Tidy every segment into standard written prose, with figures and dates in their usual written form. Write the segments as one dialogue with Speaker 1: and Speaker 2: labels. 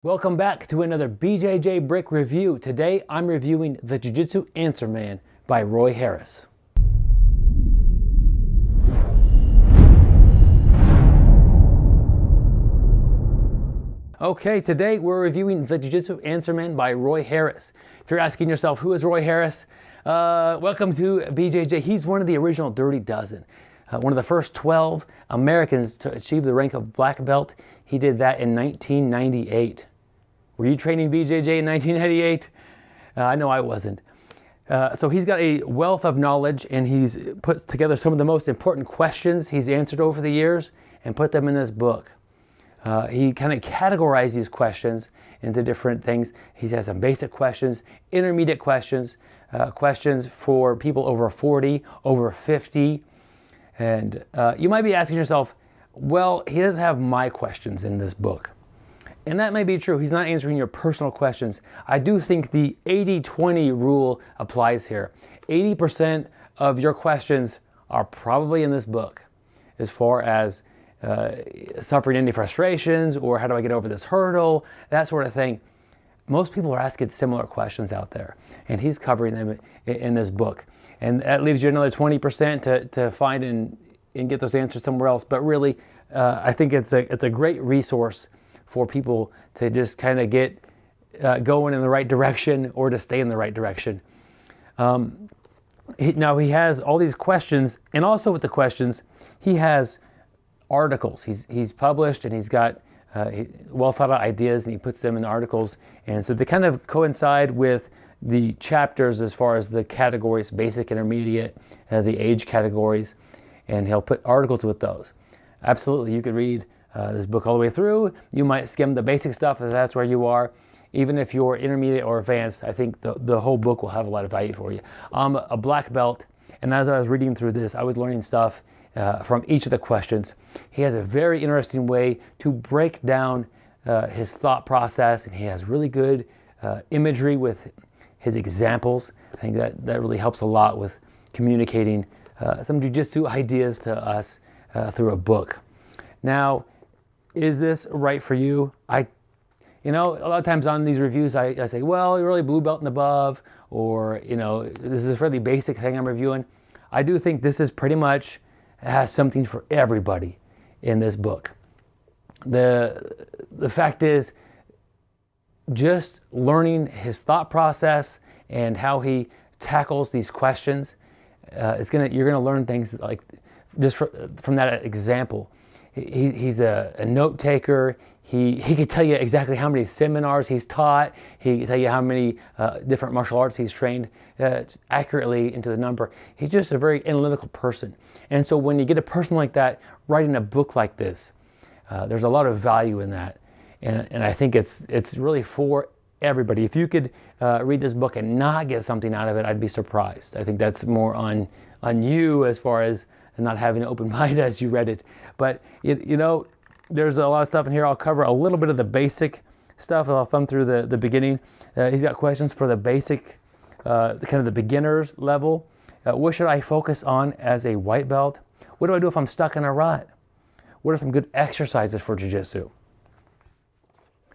Speaker 1: Welcome back to another BJJ Brick review. Today I'm reviewing The Jiu-Jitsu Answer Man by Roy Harris. Okay, today we're reviewing The Jiu-Jitsu Answer Man by Roy Harris. If you're asking yourself, who is Roy Harris? Welcome to BJJ. He's one of the original Dirty Dozen. One of the first 12 Americans to achieve the rank of black belt. He did that in 1998. Were you training BJJ in 1998? I know I wasn't. So he's got a wealth of knowledge, and he's put together some of the most important questions he's answered over the years and put them in this book. He kind of categorized these questions into different things. He has some basic questions, intermediate questions, questions for people over 40, over 50. And you might be asking yourself, well, he doesn't have my questions in this book. And that may be true. He's not answering your personal questions. I do think the 80-20 rule applies here. 80% of your questions are probably in this book, as far as suffering any frustrations or how do I get over this hurdle, that sort of thing. Most people are asking similar questions out there, and he's covering them in this book. And that leaves you another 20% to find and get those answers somewhere else. But really, I think it's a great resource for people to just kind of get going in the right direction or to stay in the right direction. Now he has all these questions, and also with the questions, he has articles. He's published, and he's got well thought out ideas, and he puts them in articles. And so they kind of coincide with the chapters as far as the categories, basic, intermediate, the age categories, and he'll put articles with those. Absolutely, you could read this book all the way through. You might skim the basic stuff if that's where you are. Even if you're intermediate or advanced, I think the whole book will have a lot of value for you. I'm a black belt, and as I was reading through this, I was learning stuff from each of the questions. He has a very interesting way to break down his thought process, and he has really good imagery with his examples. I think that really helps a lot with communicating some jiu-jitsu ideas to us through a book. Now, is this right for you? A lot of times on these reviews, I say, well, you're really blue belt and above, or, this is a fairly basic thing I'm reviewing. I do think this is pretty much has something for everybody in this book. The fact is, just learning his thought process and how he tackles these questions, you're gonna learn things like just from that example. He's a note taker. He can tell you exactly how many seminars he's taught. He can tell you how many different martial arts he's trained accurately into the number. He's just a very analytical person. And so when you get a person like that writing a book like this, there's a lot of value in that. And I think it's really for everybody. If you could read this book and not get something out of it, I'd be surprised. I think that's more on you as far as not having an open mind as you read it. But there's a lot of stuff in here. I'll cover a little bit of the basic stuff. I'll thumb through the beginning. He's got questions for the basic, kind of the beginner's level. What should I focus on as a white belt? What do I do if I'm stuck in a rut? What are some good exercises for jiu-jitsu?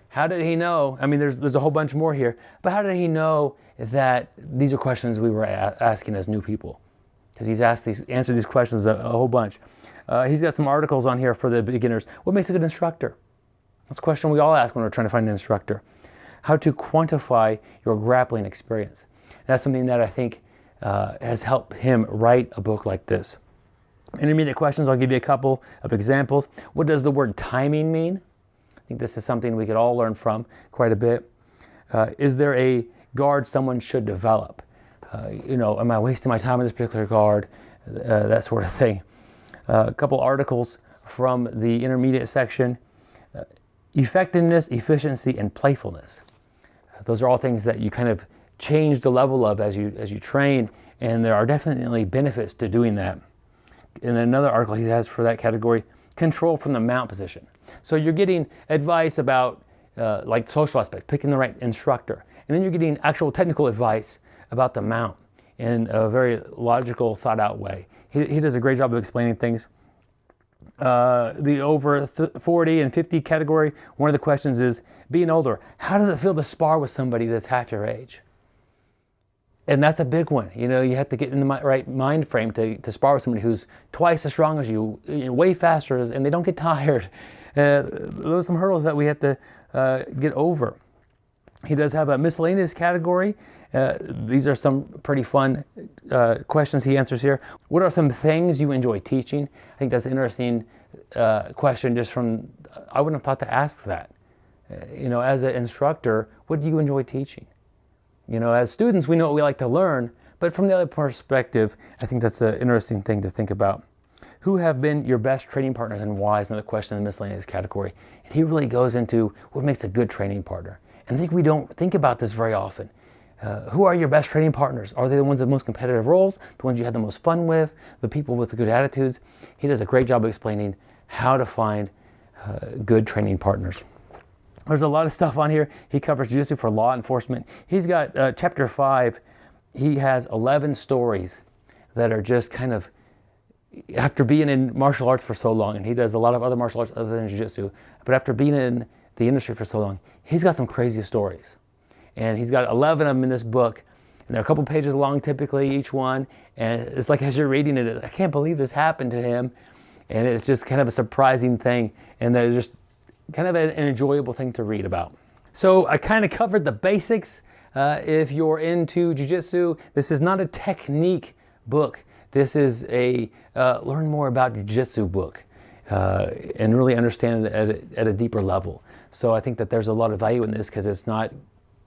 Speaker 1: How did he know? I mean, there's a whole bunch more here, but how did he know that these are questions we were asking as new people? Because he's answered these questions a whole bunch. He's got some articles on here for the beginners. What makes a good instructor? That's a question we all ask when we're trying to find an instructor. How to quantify your grappling experience. That's something that I think has helped him write a book like this. Intermediate questions, I'll give you a couple of examples. What does the word timing mean? I think this is something we could all learn from quite a bit. Is there a guard someone should develop? Am I wasting my time in this particular guard? That sort of thing. A couple articles from the intermediate section. Effectiveness, efficiency, and playfulness. Those are all things that you kind of change the level of as you train, and there are definitely benefits to doing that. And another article he has for that category, control from the mount position. So you're getting advice about like social aspects, picking the right instructor, and then you're getting actual technical advice about the mount in a very logical, thought-out way. He does a great job of explaining things. The over 40 and 50 category, one of the questions is, being older, how does it feel to spar with somebody that's half your age? And that's a big one. You know, you have to get in the right mind frame to spar with somebody who's twice as strong as you, way faster, and they don't get tired. Those are some hurdles that we have to get over. He does have a miscellaneous category. These are some pretty fun questions he answers here. What are some things you enjoy teaching? I think that's an interesting question just from, I wouldn't have thought to ask that. You know, as an instructor, what do you enjoy teaching? You know, as students, we know what we like to learn, but from the other perspective, I think that's an interesting thing to think about. Who have been your best training partners and why is another question in the miscellaneous category. And he really goes into what makes a good training partner. And I think we don't think about this very often. Who are your best training partners? Are they the ones with the most competitive roles, the ones you had the most fun with, the people with the good attitudes? He does a great job of explaining how to find good training partners. There's a lot of stuff on here. He covers Jiu-Jitsu for law enforcement. He's got chapter 5. He has 11 stories that are just kind of, after being in martial arts for so long, and he does a lot of other martial arts other than Jiu-Jitsu, but after being in the industry for so long, he's got some crazy stories. And he's got 11 of them in this book. And they're a couple pages long typically, each one. And it's like as you're reading it, I can't believe this happened to him. And it's just kind of a surprising thing. And they're just kind of an enjoyable thing to read about. So I kind of covered the basics. If you're into Jiu-Jitsu, this is not a technique book. This is a learn more about Jiu-Jitsu book and really understand it at a deeper level. So I think that there's a lot of value in this because it's not,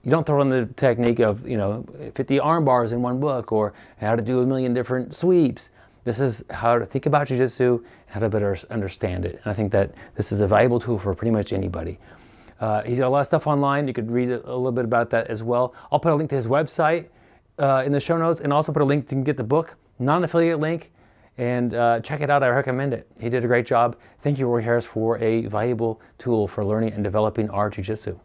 Speaker 1: you don't throw in the technique of, 50 arm bars in one book or how to do a million different sweeps. This is how to think about Jiu-Jitsu, how to better understand it. And I think that this is a valuable tool for pretty much anybody. He's got a lot of stuff online. You could read a little bit about that as well. I'll put a link to his website in the show notes and also put a link to get the book, non-affiliate link, and check it out. I recommend it. He did a great job. Thank you, Roy Harris, for a valuable tool for learning and developing our Jiu-Jitsu.